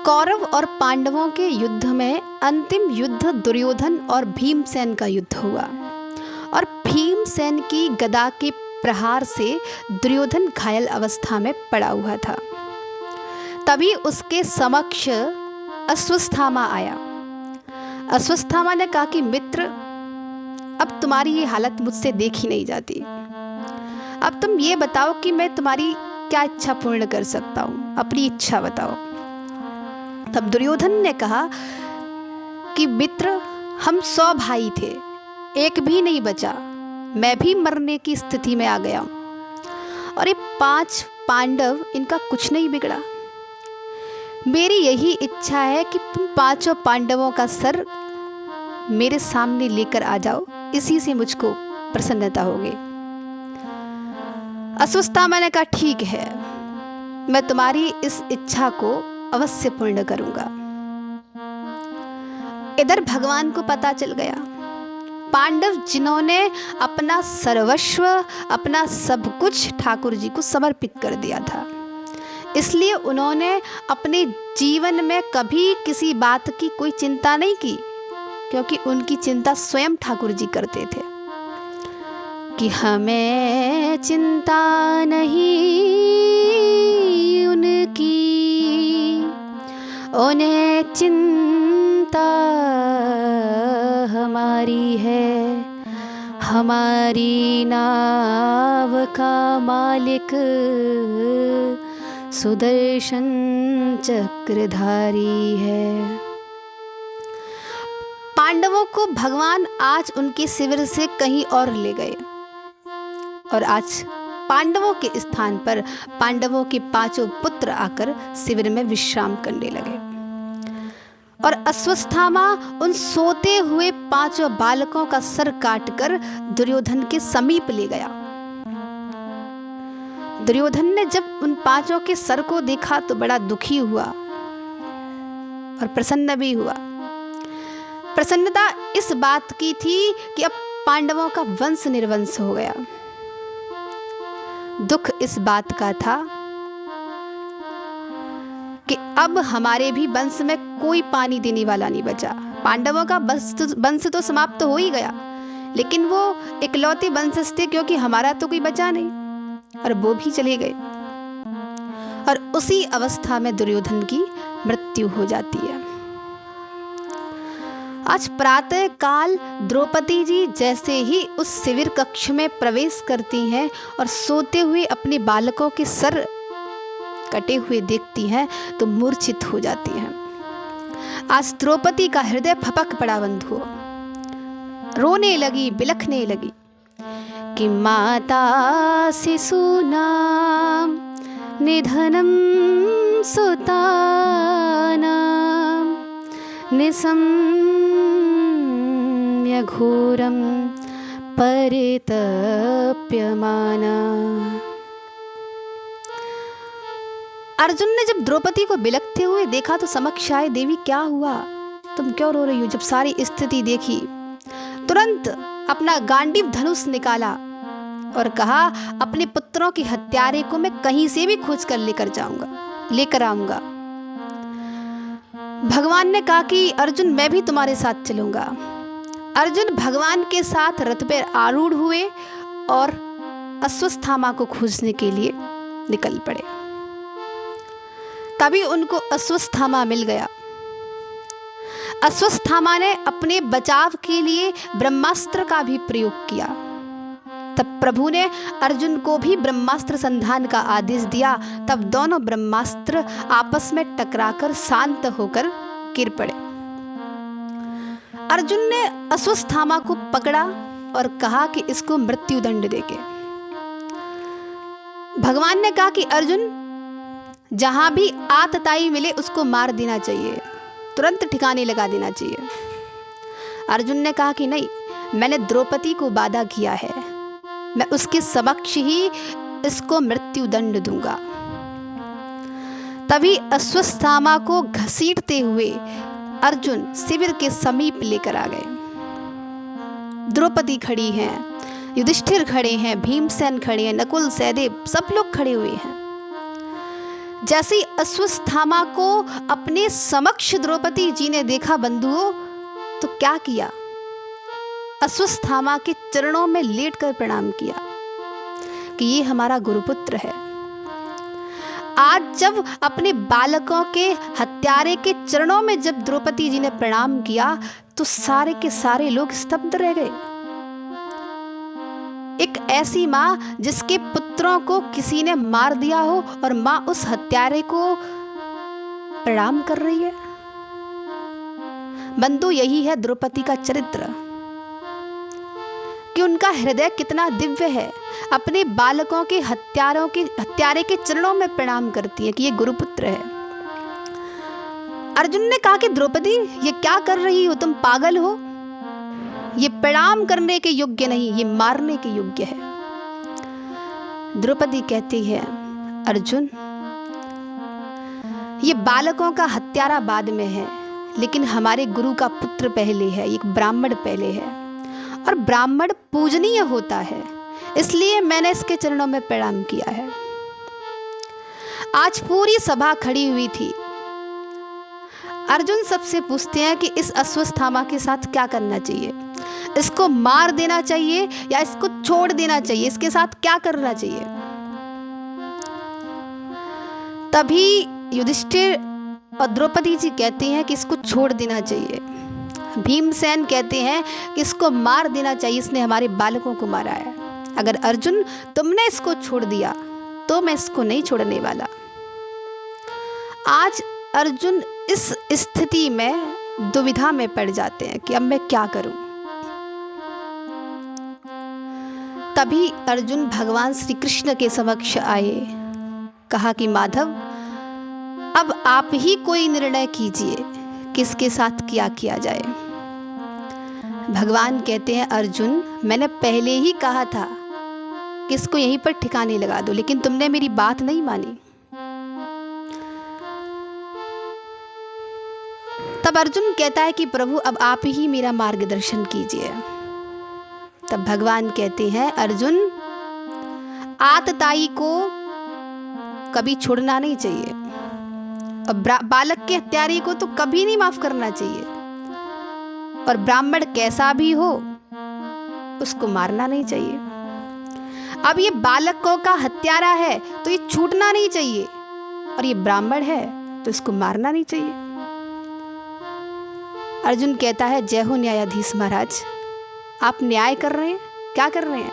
कौरव और पांडवों के युद्ध में अंतिम युद्ध दुर्योधन और भीमसेन का युद्ध हुआ और भीमसेन की गदा के प्रहार से दुर्योधन घायल अवस्था में पड़ा हुआ था। तभी उसके समक्ष अश्वत्थामा आया। अश्वत्थामा ने कहा कि मित्र, अब तुम्हारी ये हालत मुझसे देखी नहीं जाती। अब तुम ये बताओ कि मैं तुम्हारी क्या इच्छा पूर्ण कर सकता हूँ, अपनी इच्छा बताओ। तब दुर्योधन ने कहा कि मित्र, हम 100 भाई थे, एक भी नहीं बचा, मैं भी मरने की स्थिति में आ गया हूँ और ये 5 पांडव, इनका कुछ नहीं बिगड़ा। मेरी यही इच्छा है कि तुम 5 पांडवों का सर मेरे सामने लेकर आ जाओ, इसी से मुझको प्रसन्नता होगी। अश्वत्थामा ने कहा ठीक है, मैं तुम्हारी इस इच्छा को अवश्य पूर्ण करूंगा। इधर भगवान को पता चल गया, पांडव जिन्होंने अपना सर्वस्व, अपना सब कुछ ठाकुर जी को समर्पित कर दिया था, इसलिए उन्होंने अपने जीवन में कभी किसी बात की कोई चिंता नहीं की, क्योंकि उनकी चिंता स्वयं ठाकुर जी करते थे कि हमें चिंता नहीं उनकी, उन्हें चिंता हमारी है, हमारी नाव का मालिक सुदर्शन चक्रधारी है। पांडवों को भगवान आज उनके शिविर से कहीं और ले गए और आज पांडवों के स्थान पर पांडवों के 5 पुत्र आकर शिविर में विश्राम करने लगे और अश्वत्थामा उन सोते हुए 5 बालकों का सर काटकर दुर्योधन के समीप ले गया। दुर्योधन ने जब उन 5 के सर को देखा तो बड़ा दुखी हुआ और प्रसन्न भी हुआ। प्रसन्नता इस बात की थी कि अब पांडवों का वंश निर्वंश हो गया। दुख इस बात का था कि अब हमारे भी वंश में कोई पानी देने वाला नहीं बचा। पांडवों का वंश तो समाप्त हो ही गया, लेकिन वो इकलौते वंश थे, क्योंकि हमारा तो कोई बचा नहीं और वो भी चले गए। और उसी अवस्था में दुर्योधन की मृत्यु हो जाती है। आज प्रातः काल द्रौपदी जी जैसे ही उस शिविर कक्ष में प्रवेश करती हैं और सोते हुए अपने बालकों के सर कटे हुए देखती हैं तो मूर्छित हो जाती हैं। आज द्रौपदी का हृदय फपक पड़ा बंधुओं, रोने लगी, बिलखने लगी कि माता शिशूनां निधनं सुतानां निशम्य घोरं परितप्यमाना। अर्जुन ने जब द्रौपदी को बिलखते हुए देखा तो समक्ष आए, देवी क्या हुआ, तुम क्यों रो रही हो? जब सारी स्थिति देखी तुरंत अपना गांडीव धनुष निकाला और कहा, अपने पुत्रों के हत्यारे को मैं कहीं से भी खोज कर लेकर आऊंगा। भगवान ने कहा कि अर्जुन, मैं भी तुम्हारे साथ चलूंगा। अर्जुन भगवान के साथ रथ पर आरूढ़ हुए और अश्वत्थामा को खोजने के लिए निकल पड़े। तभी उनको अश्वत्थामा मिल गया। अश्वत्थामा ने अपने बचाव के लिए ब्रह्मास्त्र का भी प्रयोग किया। तब प्रभु ने अर्जुन को भी ब्रह्मास्त्र संधान का आदेश दिया। तब दोनों ब्रह्मास्त्र आपस में टकराकर शांत होकर गिर पड़े। अर्जुन ने अश्वत्थामा को पकड़ा और कहा कि इसको मृत्यु दंड देके। भगवान ने कहा कि अर्जुन, जहां भी आतताई मिले उसको मार देना चाहिए, तुरंत ठिकाने लगा देना चाहिए। अर्जुन ने कहा कि नहीं, मैंने द्रौपदी को वादा किया है, मैं उसके समक्ष ही इसको मृत्यु दंड दूंगा। तभी अश्वत्थामा को घसीटते हुए अर्जुन शिविर के समीप लेकर आ गए। द्रौपदी खड़ी हैं, युधिष्ठिर खड़े हैं, भीमसेन खड़े हैं, नकुल सहदेव सब लोग खड़े हुए हैं। जैसे ही अश्वत्थामा को अपने समक्ष द्रौपदी जी ने देखा बंधुओं, तो क्या किया? अश्वत्थामा के चरणों में लेटकर प्रणाम किया कि ये हमारा गुरुपुत्र है। आज जब अपने बालकों के हत्यारे के चरणों में जब द्रौपदी जी ने प्रणाम किया, तो सारे के सारे लोग स्तब्ध रह गए। एक ऐसी माँ जिसके पुत्रों को किसी ने मार दिया हो और माँ उस हत्यारे को प्रणाम कर रही है। बंधु, यही है द्रौपदी का चरित्र कि उनका हृदय कितना दिव्य है। अपने बालकों के हत्यारे के चरणों में प्रणाम करती है कि ये गुरुपुत्र है। अर्जुन ने कहा कि द्रौपदी, ये क्या कर रही हो? तुम पागल हो? ये प्रणाम करने के योग्य नहीं, ये मारने के योग्य है। द्रौपदी कहती है, अर्जुन, ये बालकों का हत्यारा बाद में है, लेकिन हमारे गुरु का पुत्र पहले है, एक ब्राह्मण पहले है, और ब्राह्मण पूजनीय होता है, इसलिए मैंने इसके चरणों में प्रणाम किया है। आज पूरी सभा खड़ी हुई थी। अर्जुन सबसे पूछते हैं कि इस अश्वत्थामा के साथ क्या करना चाहिए? इसको मार देना चाहिए या इसको छोड़ देना चाहिए? इसके साथ क्या करना चाहिए? तभी युधिष्ठिर और द्रौपदी जी कहते हैं कि इसको छोड़ देना चाहिए। भीमसेन कहते हैं कि इसको मार देना चाहिए, इसने हमारे बालकों को मारा है। अगर अर्जुन तुमने इसको छोड़ दिया तो मैं इसको नहीं छोड़ने वाला। आज अर्जुन इस स्थिति में दुविधा में पड़ जाते हैं कि अब मैं क्या करूं। तभी अर्जुन भगवान श्री कृष्ण के समक्ष आए, कहा कि माधव, अब आप ही कोई निर्णय कीजिए, किसके साथ क्या किया जाए। भगवान कहते हैं, अर्जुन, मैंने पहले ही कहा था कि इसको यहीं पर ठिकाने लगा दो, लेकिन तुमने मेरी बात नहीं मानी। तब अर्जुन कहता है कि प्रभु, अब आप ही मेरा मार्गदर्शन कीजिए। तब भगवान कहते हैं, अर्जुन, आतताई को कभी छोड़ना नहीं चाहिए, और बालक के हत्यारे को तो कभी नहीं माफ करना चाहिए, और ब्राह्मण कैसा भी हो उसको मारना नहीं चाहिए। अब ये बालकों का हत्यारा है तो ये छूटना नहीं चाहिए, और ये ब्राह्मण है तो इसको मारना नहीं चाहिए। अर्जुन कहता है, जय हो न्यायाधीश महाराज, आप न्याय कर रहे हैं। क्या कर रहे हैं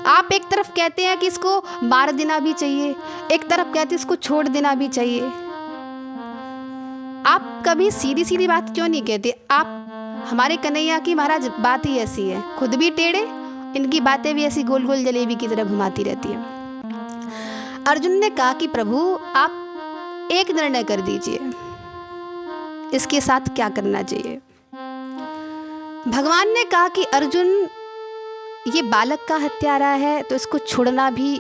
आप? एक तरफ कहते हैं कि इसको मार देना भी चाहिए, एक तरफ कहते हैं इसको छोड़ देना भी चाहिए। आप कभी सीधी सीधी बात क्यों नहीं कहते? आप हमारे कन्हैया की महाराज बात ही ऐसी है, खुद भी टेढ़े, इनकी बातें भी ऐसी गोल गोल जलेबी की तरह घुमाती रहती हैं। अर्जुन ने कहा कि प्रभु, आप एक निर्णय कर दीजिए, इसके साथ क्या करना चाहिए। भगवान ने कहा कि अर्जुन, ये बालक का हत्यारा है तो इसको छोड़ना भी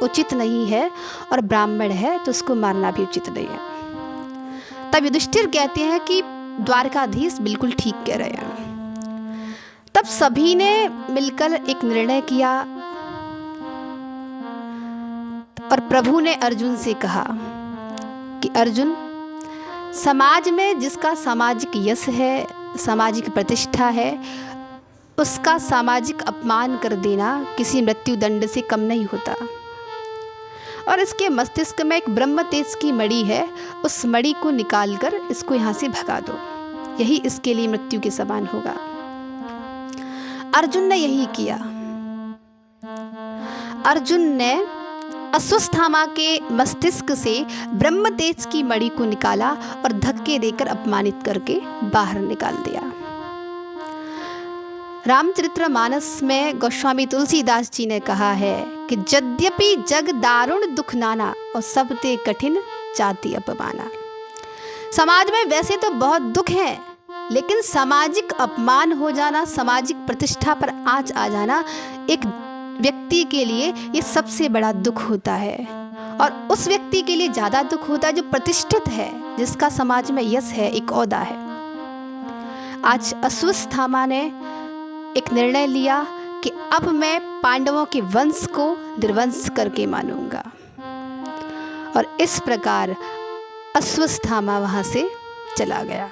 उचित नहीं है, और ब्राह्मण है तो इसको मारना भी उचित नहीं है। तब युधिष्ठिर कहते हैं कि द्वारकाधीश बिल्कुल ठीक कह रहे हैं। तब सभी ने मिलकर एक निर्णय किया, और प्रभु ने अर्जुन से कहा कि अर्जुन, समाज में जिसका सामाजिक यश है, सामाजिक प्रतिष्ठा है, उसका सामाजिक अपमान कर देना किसी मृत्यु दंड से कम नहीं होता। और इसके मस्तिष्क में एक ब्रह्म तेज की मणि है, उस मणि को निकालकर इसको यहाँ से भगा दो, यही इसके लिए मृत्यु के समान होगा। अर्जुन ने यही किया। अर्जुन ने अश्वत्थामा के मस्तिष्क से ब्रह्म तेज की मणि को निकाला और धक्के देकर अपमानित करके बाहर निकाल दिया। रामचरितमानस में गोस्वामी तुलसीदास जी ने कहा है कि यद्यपि जग दारुण दुख नाना, और सबते कठिन जाति अपमाना। समाज में वैसे तो बहुत दुख है, लेकिन सामाजिक अपमान हो जाना, सामाजिक प्रतिष्ठा पर आंच आ जाना एक व्यक्ति के लिए ये सबसे बड़ा दुख होता है। और उस व्यक्ति के लिए ज़्यादा दुख होता है जो प्रतिष्ठित है, जिसका समाज में यश है, एक ओहदा है। आज अश्वत्थामा ने एक निर्णय लिया कि अब मैं पांडवों के वंश को निर्वंश करके मानूंगा, और इस प्रकार अश्वत्थामा वहाँ से चला गया।